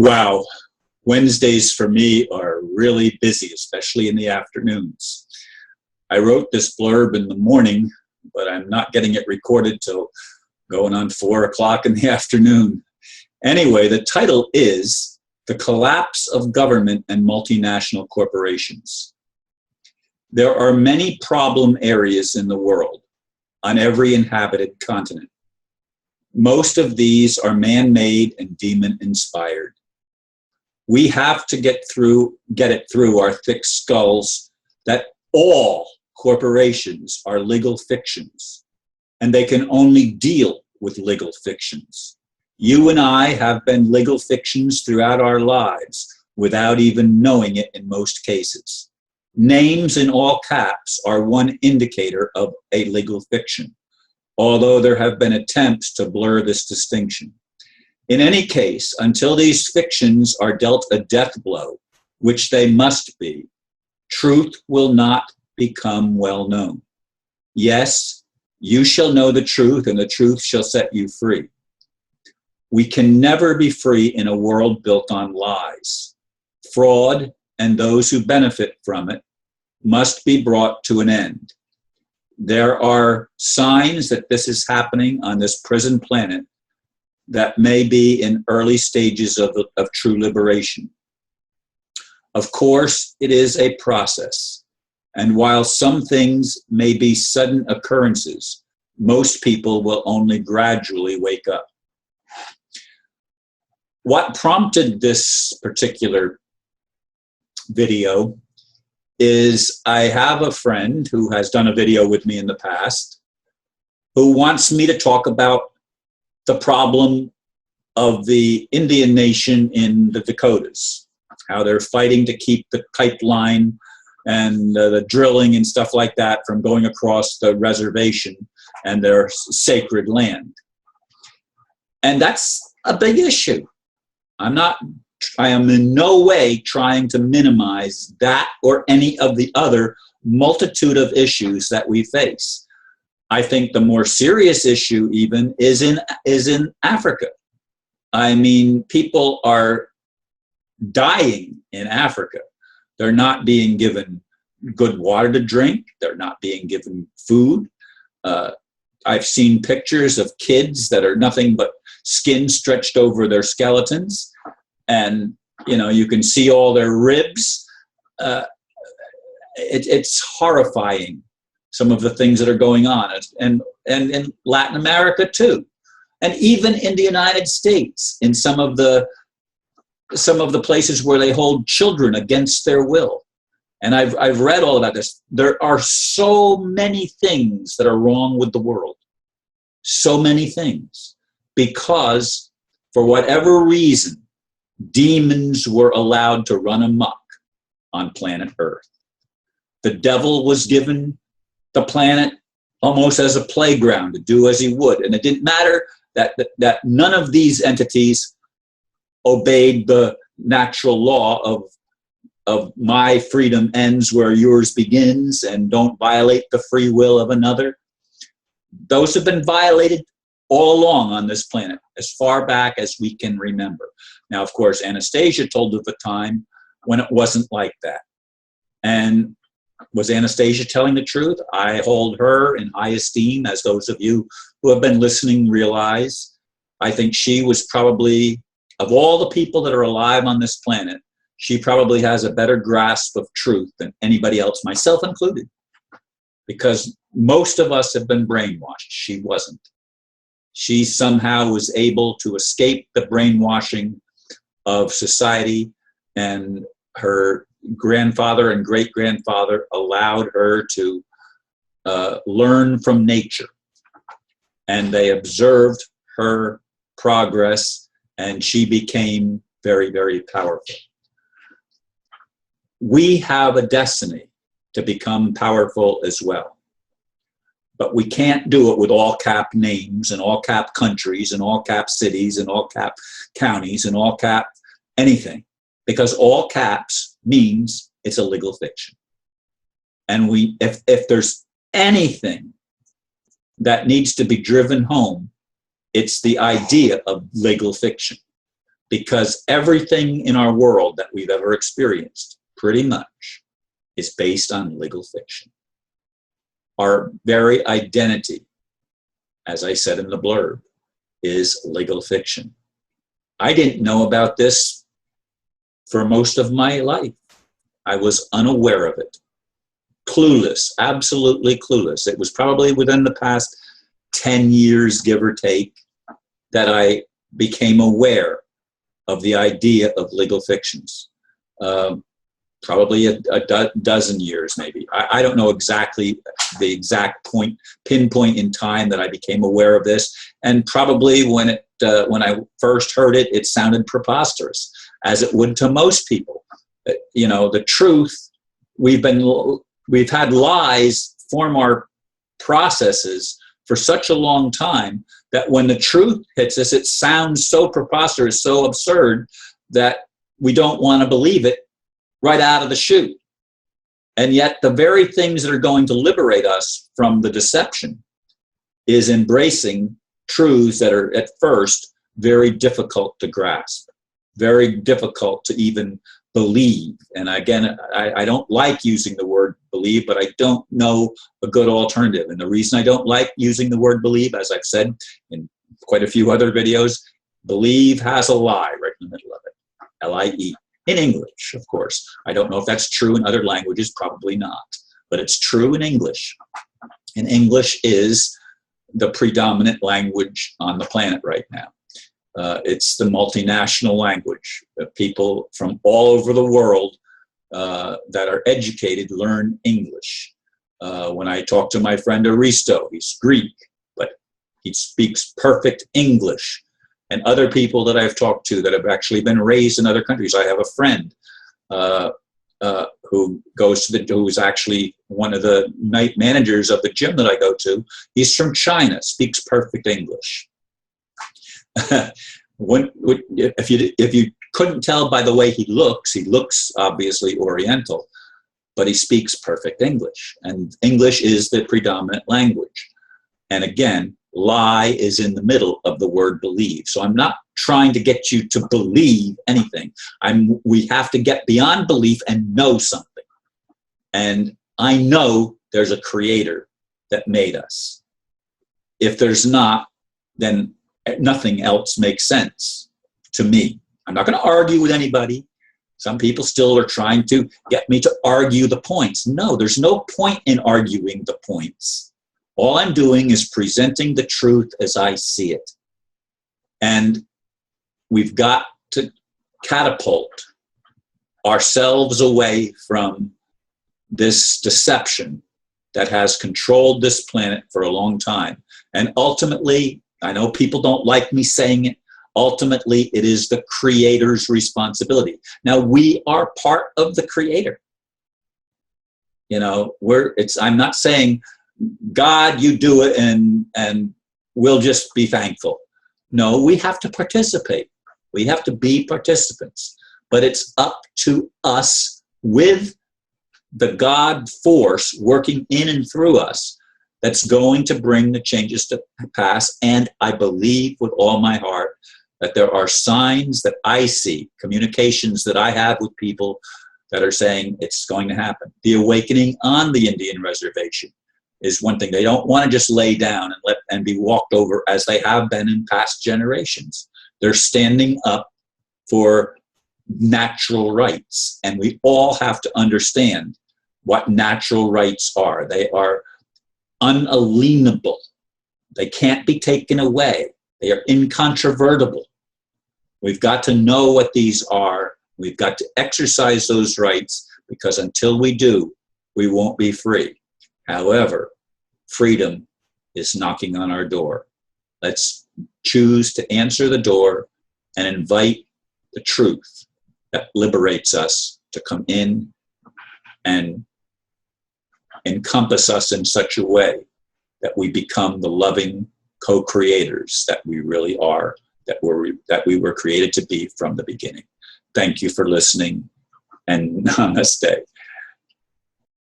Wow, Wednesdays for me are really busy, especially in the afternoons. I wrote this blurb in the morning, but I'm not getting it recorded till going on 4 o'clock in the afternoon. Anyway, the title is The Collapse of Government and Multinational Corporations. There are many problem areas in the world, on every inhabited continent. Most of these are man-made and demon-inspired. We have to get it through our thick skulls that all corporations are legal fictions, and they can only deal with legal fictions. You and I have been legal fictions throughout our lives without even knowing it in most cases. Names in all caps are one indicator of a legal fiction, although there have been attempts to blur this distinction. In any case, until these fictions are dealt a death blow, which they must be, truth will not become well known. Yes, you shall know the truth, and the truth shall set you free. We can never be free in a world built on lies. Fraud and those who benefit from it must be brought to an end. There are signs that this is happening on this prison planet that may be in early stages of true liberation. Of course, it is a process. And while some things may be sudden occurrences, most people will only gradually wake up. What prompted this particular video is I have a friend who has done a video with me in the past who wants me to talk about the problem of the Indian nation in the Dakotas, how they're fighting to keep the pipeline and the drilling and stuff like that from going across the reservation and their sacred land. And that's a big issue. I am in no way trying to minimize that or any of the other multitude of issues that we face. I think the more serious issue even is in Africa. I mean, people are dying in Africa. They're not being given good water to drink. They're not being given food. I've seen pictures of kids that are nothing but skin stretched over their skeletons. And, you know, you can see all their ribs. It's horrifying, some of the things that are going on. And in Latin America, too. And even in the United States, in some of the places where they hold children against their will. And I've read all about this. There are so many things that are wrong with the world. So many things. Because for whatever reason, demons were allowed to run amok on planet Earth. The devil was given the planet almost as a playground to do as he would. And it didn't matter that none of these entities obeyed the natural law of my freedom ends where yours begins and don't violate the free will of another. Those have been violated all along on this planet, as far back as we can remember. Now, of course, Anastasia told of a time when it wasn't like that. And was Anastasia telling the truth? I hold her in high esteem, as those of you who have been listening realize. I think she was probably, of all the people that are alive on this planet, she probably has a better grasp of truth than anybody else, myself included. Because most of us have been brainwashed. She wasn't. She somehow was able to escape the brainwashing of society, and her grandfather and great-grandfather allowed her to learn from nature. And they observed her progress, and she became very, very powerful. We have a destiny to become powerful as well. But we can't do it with all cap names and all cap countries and all cap cities and all cap counties and all cap anything. Because all caps means it's a legal fiction. And if there's anything that needs to be driven home, it's the idea of legal fiction. because everything in our world that we've ever experienced, pretty much, is based on legal fiction. Our very identity, as I said in the blurb, is legal fiction. I didn't know about this for most of my life. I was unaware of it. Clueless, absolutely clueless. It was probably within the past 10 years, give or take, that I became aware of the idea of legal fictions. Probably a dozen years, maybe. I don't know exactly the exact pinpoint in time that I became aware of this. And probably when I first heard it, it sounded preposterous, as it would to most people. You know, the truth, we've had lies form our processes for such a long time that when the truth hits us, it sounds so preposterous, so absurd, that we don't want to believe it right out of the chute. And yet the very things that are going to liberate us from the deception is embracing truths that are at first very difficult to grasp, very difficult to even believe. And again, I don't like using the word believe, but I don't know a good alternative. And the reason I don't like using the word believe, as I've said in quite a few other videos, believe has a lie right in the middle of it, L-I-E. In English, of course. I don't know if that's true in other languages, probably not. But it's true in English. And English is the predominant language on the planet right now. It's the multinational language. People from all over the world that are educated learn English. When I talk to my friend Aristo, he's Greek, but he speaks perfect English. And other people that I've talked to that have actually been raised in other countries. I have a friend who's actually one of the night managers of the gym that I go to. He's from China, speaks perfect English. If you couldn't tell by the way he looks obviously Oriental, but he speaks perfect English. And English is the predominant language. And again, lie is in the middle of the word believe. So I'm not trying to get you to believe anything. We have to get beyond belief and know something. And I know there's a creator that made us. If there's not, then nothing else makes sense to me. I'm not going to argue with anybody. Some people still are trying to get me to argue the points. No, there's no point in arguing the points. All I'm doing is presenting the truth as I see it. And we've got to catapult ourselves away from this deception that has controlled this planet for a long time. And ultimately, I know people don't like me saying it, ultimately it is the creator's responsibility. Now, we are part of the creator. You know, I'm not saying, God, you do it and we'll just be thankful. No, we have to participate. We have to be participants. But it's up to us with the God force working in and through us that's going to bring the changes to pass. And I believe with all my heart that there are signs that I see, communications that I have with people that are saying it's going to happen. The awakening on the Indian reservation is one thing. They don't want to just lay down and be walked over as they have been in past generations. They're standing up for natural rights. And we all have to understand what natural rights are. They are unalienable. They can't be taken away. They are incontrovertible. We've got to know what these are. We've got to exercise those rights, because until we do, we won't be free. However, freedom is knocking on our door. Let's choose to answer the door and invite the truth that liberates us to come in and encompass us in such a way that we become the loving co-creators that we really are, that we were created to be from the beginning. Thank you for listening, and namaste.